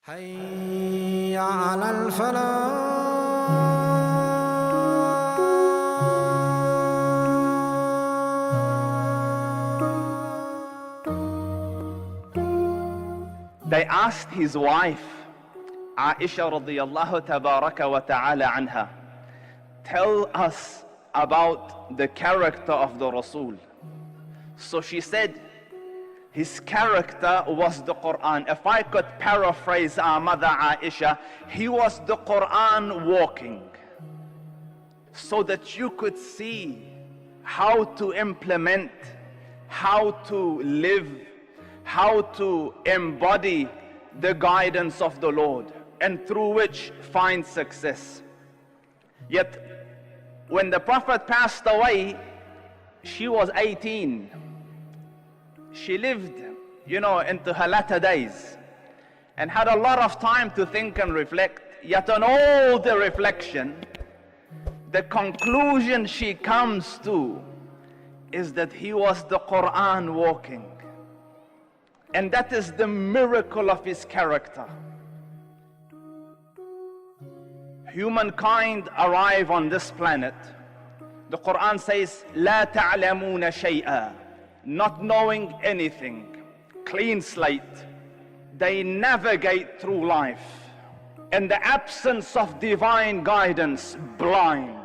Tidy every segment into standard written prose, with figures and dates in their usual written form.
حي على الفلاح. They asked his wife, Aisha radiyallahu tabaraka wa ta'ala anha, tell us about the character of the Rasul. So she said, his character was the Quran. If I could paraphrase our mother Aisha, he was the Quran walking. So that you could see how to implement, how to live, how to embody the guidance of the Lord, and through which find success. Yet, when the Prophet passed away, she was 18. She lived, into her latter days, and had a lot of time to think and reflect. Yet on all the reflection, the conclusion she comes to is that he was the Quran walking. And that is the miracle of his character. Humankind arrive on this planet. The Quran says, لا تعلمون شيئا, not knowing anything, clean slate. They navigate through life in the absence of divine guidance, blind.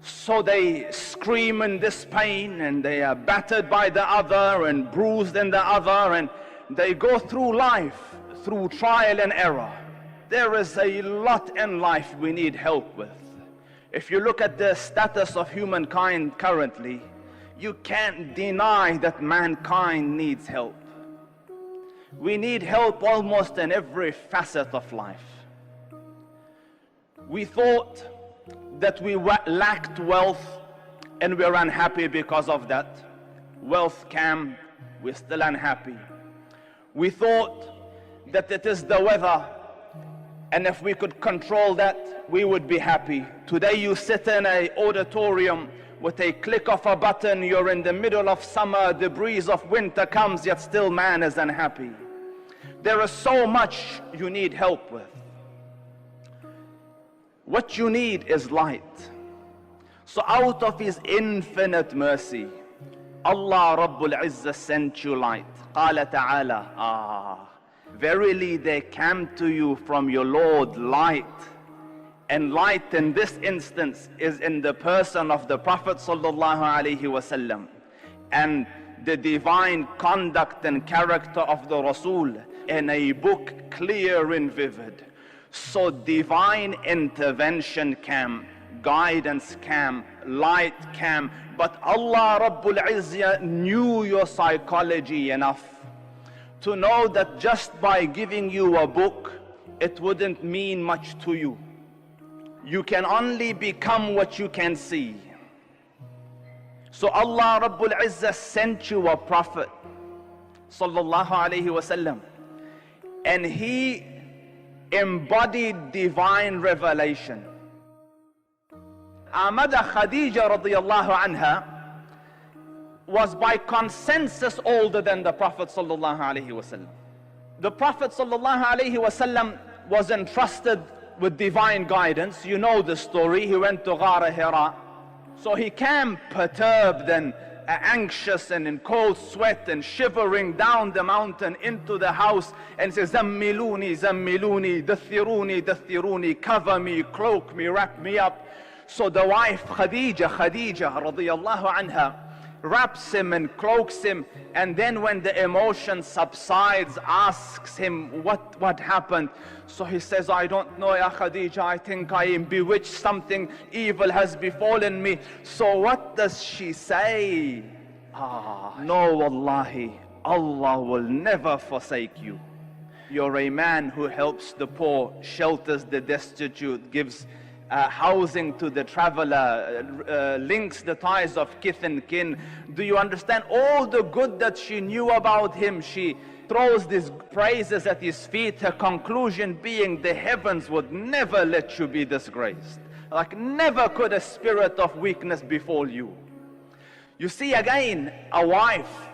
So they scream in this pain, and they are battered by the other and bruised in the other, and they go through life through trial and error. There is a lot in life we need help with. If you look at the status of humankind currently, you can't deny that mankind needs help. We need help almost in every facet of life. We thought that we lacked wealth and we're unhappy because of that. Wealth came, we're still unhappy. We thought that it is the weather, and if we could control that, we would be happy. Today you sit in an auditorium, with a click of a button, you're in the middle of summer, the breeze of winter comes, yet still man is unhappy. There is so much you need help with. What you need is light. So out of his infinite mercy, Allah Rabbul Izzah sent you light. Qala ta'ala, verily there came to you from your Lord light. And light in this instance is in the person of the Prophet sallallahu alaihi wasallam, and the divine conduct and character of the Rasul in a book clear and vivid. So divine intervention came, guidance came, light came, but Allah Rabbul Izzah knew your psychology enough to know that just by giving you a book, it wouldn't mean much to you. You can only become what you can see. So Allah Rabbul Izzah sent you a prophet, sallallahu alaihi wasallam, and he embodied divine revelation. Our mother Khadija radiyallahu anha was by consensus older than the Prophet sallallahu alaihi wasallam. The Prophet sallallahu alaihi wasallam was entrusted with divine guidance. You know the story. He went to Ghar Hira. So he came perturbed and anxious and in cold sweat and shivering down the mountain into the house, and says, Zammiluni, Zammiluni, Dathiruni, Dathiruni, cover me, cloak me, wrap me up. So the wife Khadija radiyallahu anha wraps him and cloaks him, and then when the emotion subsides, asks him what happened. So he says, I don't know, Ya Khadija, I think I am bewitched, something evil has befallen me. So what does she say? No, wallahi, Allah will never forsake you. You're a man who helps the poor, shelters the destitute, gives housing to the traveler, links the ties of kith and kin. Do you understand all the good that she knew about him? She throws these praises at his feet, her conclusion being the heavens would never let you be disgraced. Like never could a spirit of weakness befall you. You see again, a wife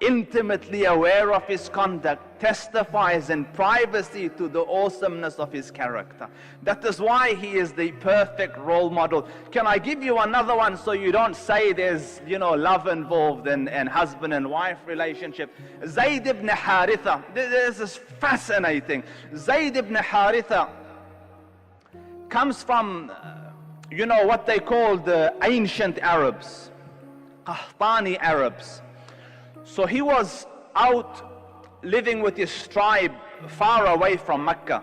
intimately aware of his conduct, testifies in privacy to the awesomeness of his character. That is why he is the perfect role model. Can I give you another one so you don't say there's, love involved and husband and wife relationship? Zayd ibn Haritha. This is fascinating. Zayd ibn Haritha comes from, what they call the ancient Arabs, Qahtani Arabs. So he was out living with his tribe far away from Mecca.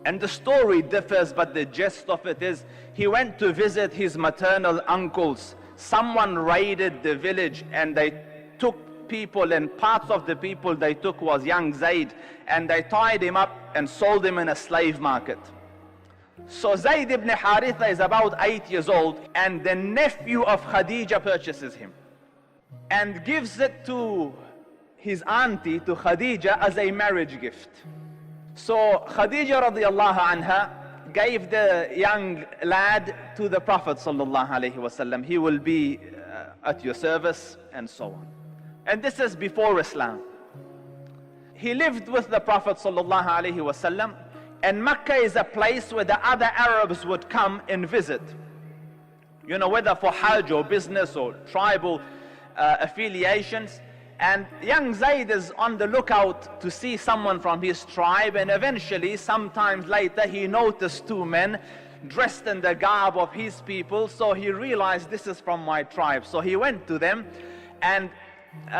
And the story differs, but the gist of it is he went to visit his maternal uncles. Someone raided the village and they took people, and parts of the people they took was young Zayd, and they tied him up and sold him in a slave market. So Zayd ibn Haritha is about 8 years old, and the nephew of Khadija purchases him and gives it to his auntie, to Khadija, as a marriage gift. So Khadija radiallahu anha gave the young lad to the Prophet sallallahu alaihi wasallam. He will be at your service, and so on. And this is before Islam. He lived with the Prophet sallallahu alaihi wasallam, and Mecca is a place where the other Arabs would come and visit. Whether for Hajj or business or tribal affiliations. And young Zayd is on the lookout to see someone from his tribe, and eventually, sometimes later, he noticed two men dressed in the garb of his people. So he realized, this is from my tribe. So he went to them, and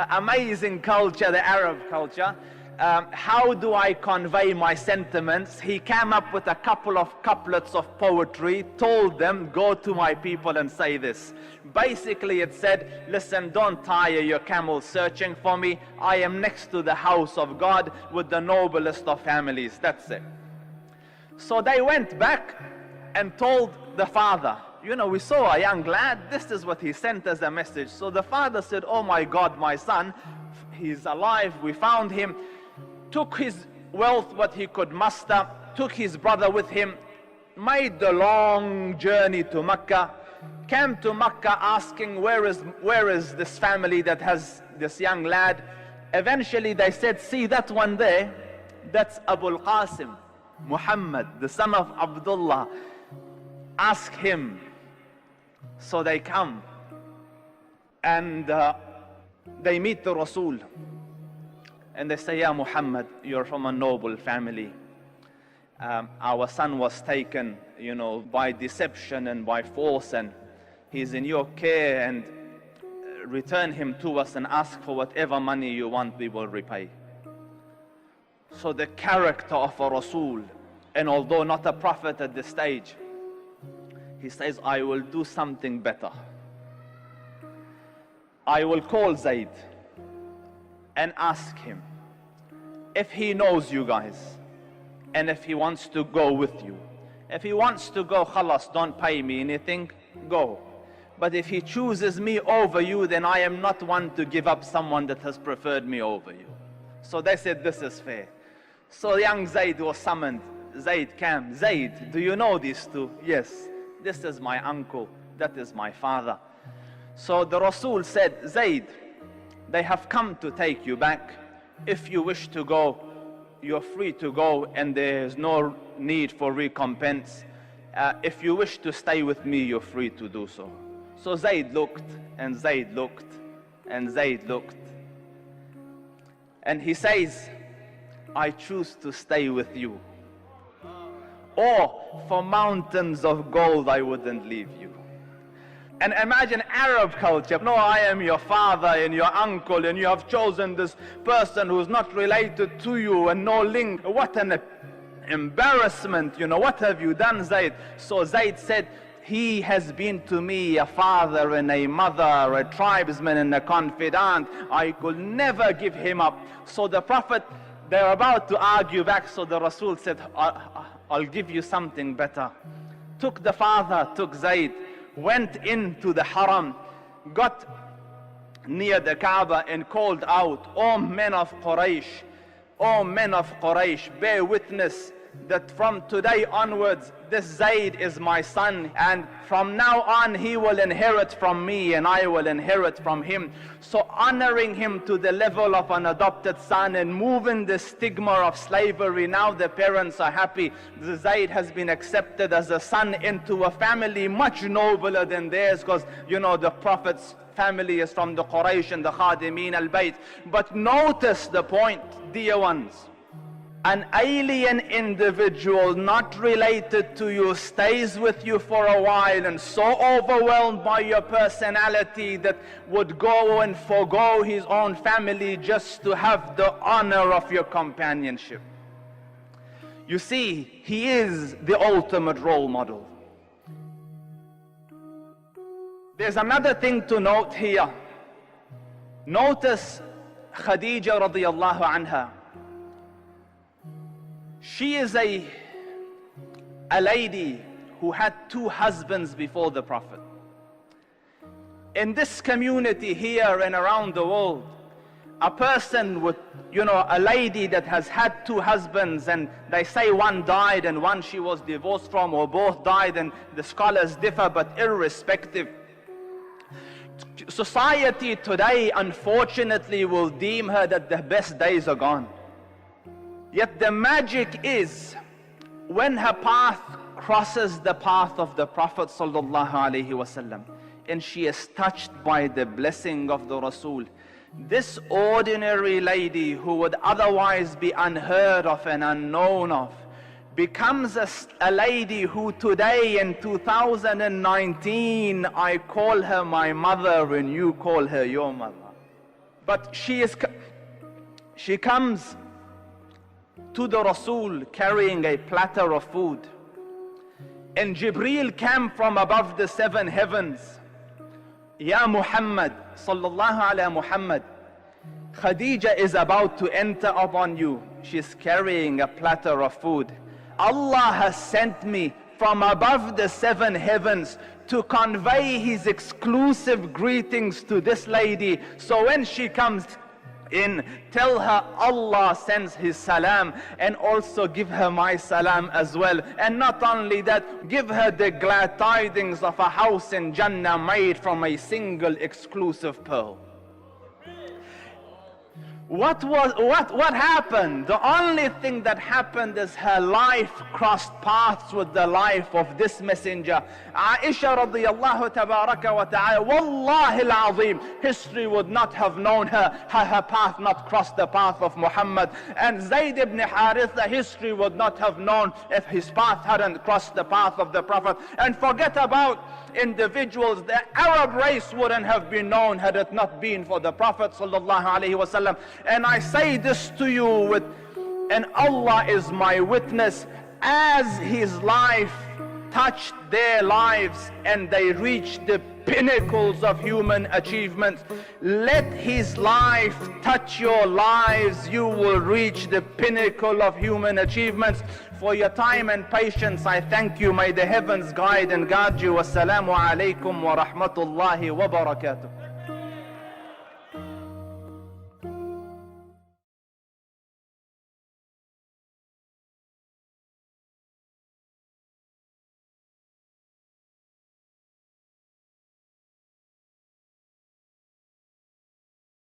amazing culture, the Arab culture. How do I convey my sentiments? He came up with a couple of couplets of poetry, told them, go to my people and say this. Basically it said, listen, don't tire your camel searching for me. I am next to the house of God with the noblest of families. That's it. So they went back and told the father, we saw a young lad, this is what he sent as a message. So the father said, oh my God, my son, he's alive, we found him. Took his wealth, what he could muster, took his brother with him, made the long journey to Mecca, came to Mecca asking, where is this family that has this young lad? Eventually they said, see that one there, that's Abu al-Qasim, Muhammad, the son of Abdullah. Ask him. So they come and they meet the Rasul. And they say, Ya Muhammad, you're from a noble family. Our son was taken, by deception and by force, and he's in your care, and return him to us and ask for whatever money you want, we will repay. So the character of a Rasul, and although not a prophet at this stage, he says, I will do something better. I will call Zayd and ask him if he knows you guys, and if he wants to go with you. If he wants to go, khalas, don't pay me anything, go. But if he chooses me over you, then I am not one to give up someone that has preferred me over you. So they said, this is fair. So young Zayd was summoned. Zayd came. Zayd, do you know these two? Yes. This is my uncle, that is my father. So the Rasul said, Zayd, they have come to take you back. If you wish to go, you're free to go, and there is no need for recompense. If you wish to stay with me, you're free to do so. So Zayd looked, and Zayd looked, and Zayd looked. And he says, I choose to stay with you. Or for mountains of gold, I wouldn't leave you. And imagine Arab culture. No, I am your father and your uncle, and you have chosen this person who's not related to you and no link. What an embarrassment, what have you done, Zayd? So Zayd said, he has been to me a father and a mother, a tribesman and a confidant. I could never give him up. So the Prophet, they're about to argue back, so the Rasul said, I'll give you something better. Took the father, took Zayd, went into the haram, got near the Kaaba and called out, O men of Quraysh, O men of Quraysh, bear witness that from today onwards, this Zayd is my son, and from now on he will inherit from me and I will inherit from him. So honoring him to the level of an adopted son and moving the stigma of slavery, now the parents are happy. The Zayd has been accepted as a son into a family much nobler than theirs, because you know the Prophet's family is from the Quraysh and the Khadimin al-Bayt. But notice the point, dear ones. An alien individual not related to you stays with you for a while and so overwhelmed by your personality that would go and forgo his own family just to have the honor of your companionship. You see, he is the ultimate role model. There's another thing to note here. Notice Khadija radiyallahu anha. She is a lady who had 2 husbands before the Prophet. In this community here and around the world, a person with, a lady that has had 2 husbands, and they say one died and one she was divorced from, or both died, and the scholars differ, but irrespective, society today unfortunately will deem her that the best days are gone. Yet the magic is when her path crosses the path of the Prophet sallallahu alaihi wasallam and she is touched by the blessing of the Rasul, this ordinary lady who would otherwise be unheard of and unknown of becomes a lady who today in 2019 I call her my mother and you call her your mother. But she comes to the Rasul carrying a platter of food, and Jibreel came from above the 7 heavens. Ya Muhammad, sallallahu ala Muhammad, Khadija is about to enter upon you. She's carrying a platter of food. Allah has sent me from above the 7 heavens to convey His exclusive greetings to this lady. So when she comes in, tell her Allah sends His salam, and also give her my salam as well. And not only that, give her the glad tidings of a house in Jannah made from a single exclusive pearl. What happened? The only thing that happened is her life crossed paths with the life of this messenger. Aisha radiyallahu tabaraka wa ta'ala, wallahi al-azim, history would not have known her had her path not crossed the path of Muhammad. And Zayd ibn Haritha, history would not have known if his path hadn't crossed the path of the Prophet. And forget about individuals, the Arab race wouldn't have been known had it not been for the Prophet sallallahu alaihi wasallam. And I say this to you and Allah is my witness, as his life touched their lives and they reached the pinnacles of human achievements, let his life touch your lives, you will reach the pinnacle of human achievements. For your time and patience, I thank you. May the heavens guide and guard you. Wassalamu alaikum wa rahmatullahi wa barakatuh.